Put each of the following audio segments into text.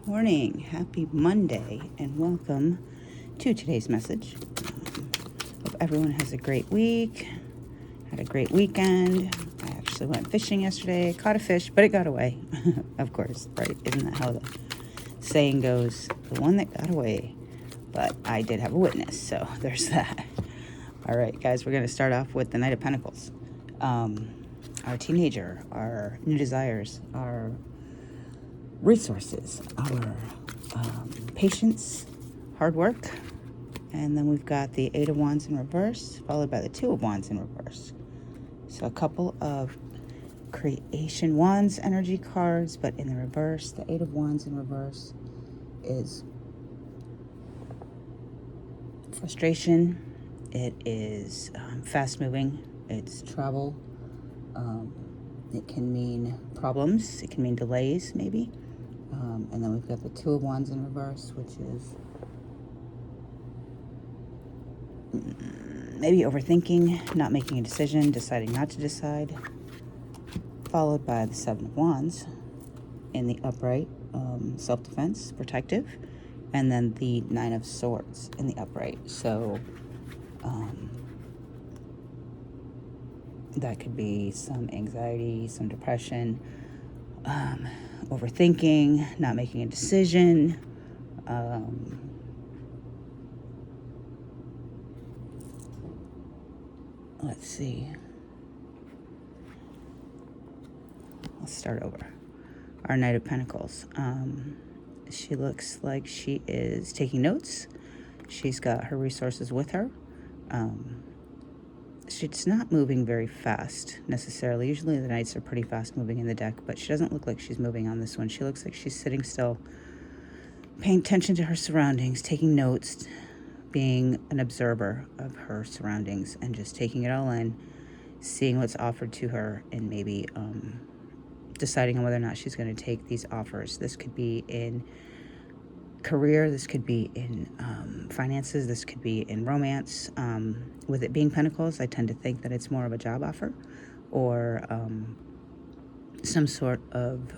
morning, happy Monday, and welcome to today's message. Hope everyone has a great week, had a great weekend. I actually went fishing yesterday, caught a fish, but it got away, of course, right? Isn't that how the saying goes? The one that got away. But I did have a witness, so there's that. All right, guys, we're going to start off with the Knight of Pentacles. Our teenager, our new desires, our resources, our patience, hard work, and then we've got the Eight of Wands in reverse, followed by the Two of Wands in reverse. So a couple of creation wands energy cards, but in the reverse, the Eight of Wands in reverse is frustration. It is fast moving. It's travel. It can mean problems. It can mean delays, maybe. And then we've got the Two of Wands in reverse, which is maybe overthinking, not making a decision, deciding not to decide, followed by the Seven of Wands in the upright, self-defense, protective, and then the Nine of Swords in the upright. So that could be some anxiety, some depression, overthinking, not making a decision, let's see. Let's start over. Our Knight of Pentacles. She looks like she is taking notes. She's got her resources with her. She's not moving very fast necessarily. Usually the Knights are pretty fast moving in the deck, but she doesn't look like she's moving on this one. She looks like she's sitting still, paying attention to her surroundings, taking notes, being an observer of her surroundings, and just taking it all in, seeing what's offered to her, and maybe deciding on whether or not she's going to take these offers. This could be in career, this could be in finances, this could be in romance. With it being Pentacles, I tend to think that it's more of a job offer or some sort of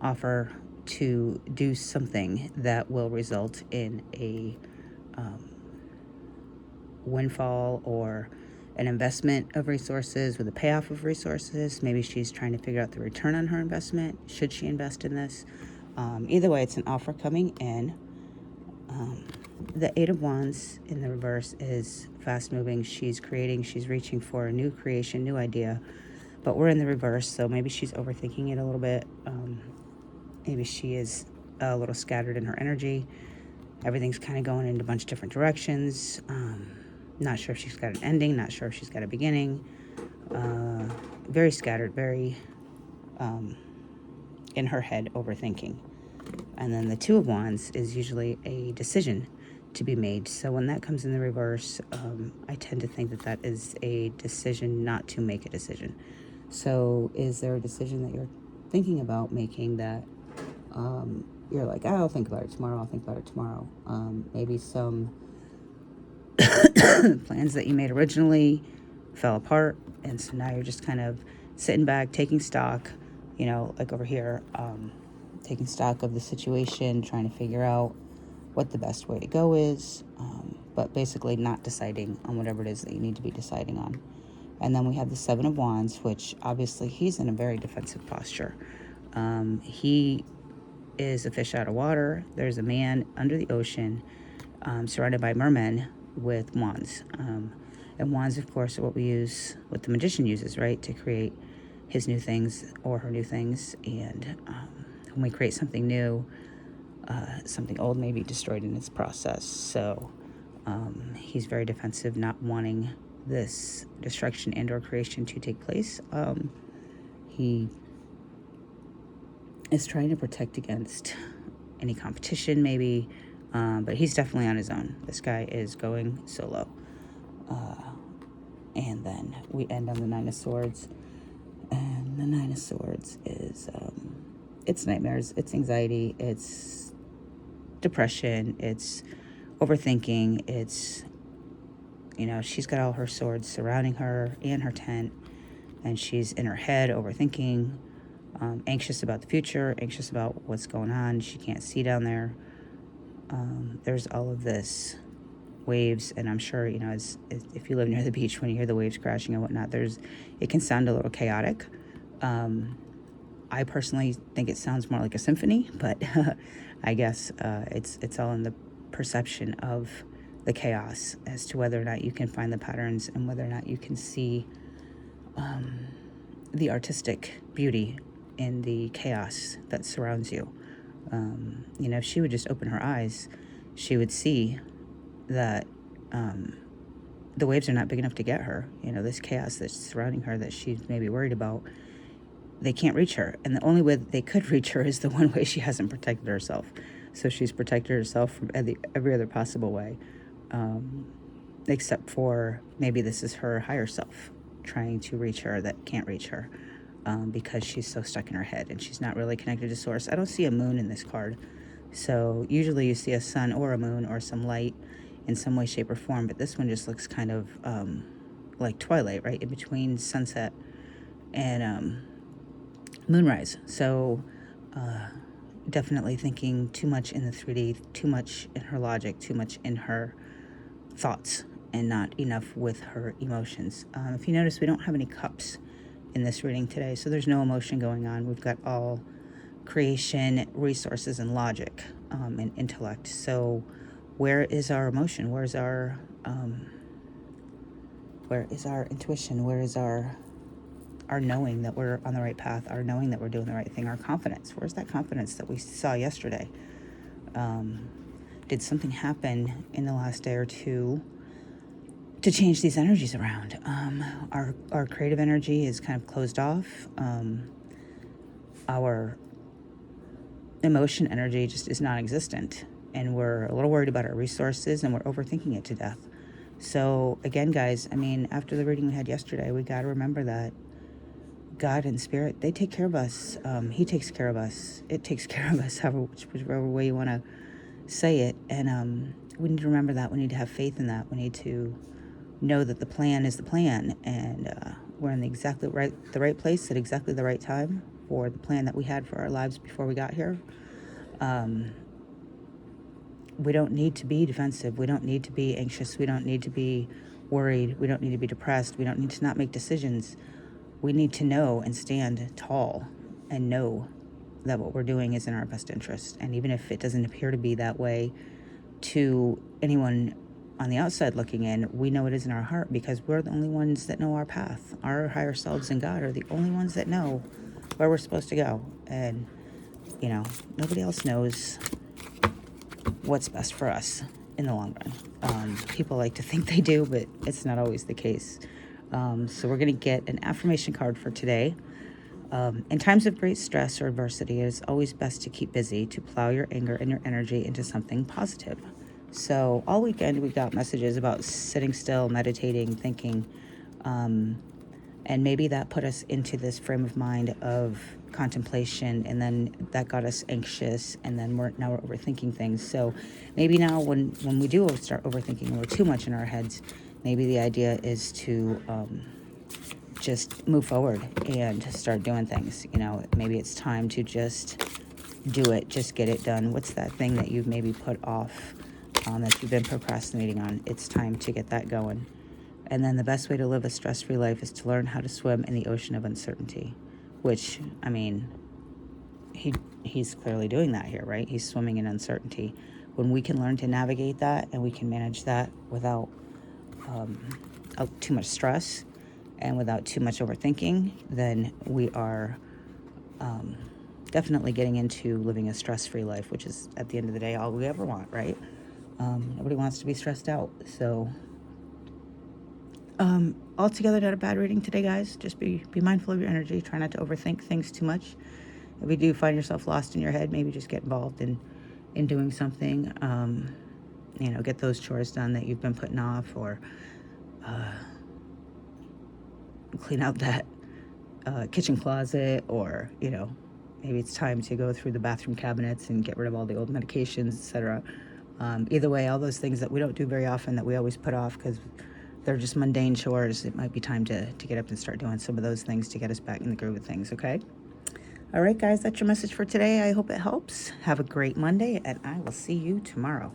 offer to do something that will result in a windfall or an investment of resources with a payoff of resources. Maybe she's trying to figure out the return on her investment. Should she invest in this? Either way, it's an offer coming in. The Eight of Wands in the reverse is fast moving. She's creating, she's reaching for a new creation, new idea, but we're in the reverse, so maybe she's overthinking it a little bit. Maybe she is a little scattered in her energy. Everything's kind of going in a bunch of different directions. Not sure if she's got an ending, not sure if she's got a beginning. Very scattered, very in her head, overthinking. And then the Two of Wands is usually a decision to be made. So when that comes in the reverse, I tend to think that that is a decision not to make a decision. So is there a decision that you're thinking about making that you're like, oh, I'll think about it tomorrow, maybe some plans that you made originally fell apart, and so now you're just kind of sitting back, taking stock, like over here, taking stock of the situation, trying to figure out what the best way to go is, but basically not deciding on whatever it is that you need to be deciding on. And then we have the Seven of Wands, which obviously he's in a very defensive posture. He is a fish out of water. There's a man under the ocean, surrounded by mermen with wands. And wands, of course, are what the magician uses, right, to create his new things or her new things. And when we create something new, something old may be destroyed in its process. So he's very defensive, not wanting this destruction and or creation to take place. He is trying to protect against any competition, maybe, but he's definitely on his own. This guy is going solo. And then we end on the Nine of Swords. And the Nine of Swords is, it's nightmares, it's anxiety, it's depression, it's overthinking, it's, she's got all her swords surrounding her and her tent, and she's in her head overthinking, Anxious about the future, anxious about what's going on. She can't see down there. There's all of this waves, and I'm sure, you know, as if you live near the beach, when you hear the waves crashing and whatnot, it can sound a little chaotic. I personally think it sounds more like a symphony, but I guess it's all in the perception of the chaos as to whether or not you can find the patterns and whether or not you can see the artistic beauty in the chaos that surrounds you. You know, if she would just open her eyes, she would see that the waves are not big enough to get her. You know, this chaos that's surrounding her that she's maybe worried about, they can't reach her. And the only way that they could reach her is the one way she hasn't protected herself. So she's protected herself from every other possible way, except for maybe this is her higher self trying to reach her that can't reach her, because she's so stuck in her head and she's not really connected to source. I don't see a moon in this card. So usually you see a sun or a moon or some light in some way, shape, or form, but this one just looks kind of like twilight, right, in between sunset and moonrise. So definitely thinking too much in the 3D, too much in her logic, too much in her thoughts, and not enough with her emotions. If you notice, we don't have any cups in this reading today, so there's no emotion going on. We've got all creation, resources, and logic, and intellect. So where is our emotion? Where is our intuition? Where is our knowing that we're on the right path, our knowing that we're doing the right thing, our confidence? Where's that confidence that we saw yesterday? Did something happen in the last day or two to change these energies around? Our creative energy is kind of closed off. Our emotion energy just is non-existent, and we're a little worried about our resources, and we're overthinking it to death. So again, guys, I mean, after the reading we had yesterday, we got to remember that God and Spirit, they take care of us. He takes care of us. It takes care of us, whichever way you want to say it. And we need to remember that. We need to have faith in that. We need to know that the plan is the plan, and we're in the right place at exactly the right time for the plan that we had for our lives before we got here. We don't need to be defensive. We don't need to be anxious. We don't need to be worried. We don't need to be depressed. We don't need to not make decisions. We need to know and stand tall and know that what we're doing is in our best interest. And even if it doesn't appear to be that way to anyone on the outside looking in, we know it is in our heart, because we're the only ones that know our path. Our higher selves and God are the only ones that know where we're supposed to go. And, you know, nobody else knows what's best for us in the long run. People like to think they do, but it's not always the case. So we're going to get an affirmation card for today. In times of great stress or adversity, it is always best to keep busy, to plow your anger and your energy into something positive. So all weekend we got messages about sitting still, meditating, thinking, and maybe that put us into this frame of mind of contemplation, and then that got us anxious, and then we're overthinking things. So maybe now when we do start overthinking, and we're too much in our heads, maybe the idea is to just move forward and start doing things. You know, maybe it's time to just do it, just get it done. What's that thing that you've maybe put off, that you've been procrastinating on? It's time to get that going. And then the best way to live a stress-free life is to learn how to swim in the ocean of uncertainty, which, I mean, he's clearly doing that here, right? He's swimming in uncertainty. When we can learn to navigate that and we can manage that without too much stress and without too much overthinking, then we are definitely getting into living a stress-free life, which is, at the end of the day, all we ever want, right? Nobody wants to be stressed out. So altogether, not a bad reading today, guys. Just be mindful of your energy. Try not to overthink things too much. If you do find yourself lost in your head, maybe just get involved in doing something. You know, get those chores done that you've been putting off, or clean out that kitchen closet, or, you know, maybe it's time to go through the bathroom cabinets and get rid of all the old medications, etc. Either way, all those things that we don't do very often, that we always put off because they're just mundane chores, it might be time to get up and start doing some of those things to get us back in the groove of things, okay? All right, guys, that's your message for today. I hope it helps. Have a great Monday, and I will see you tomorrow.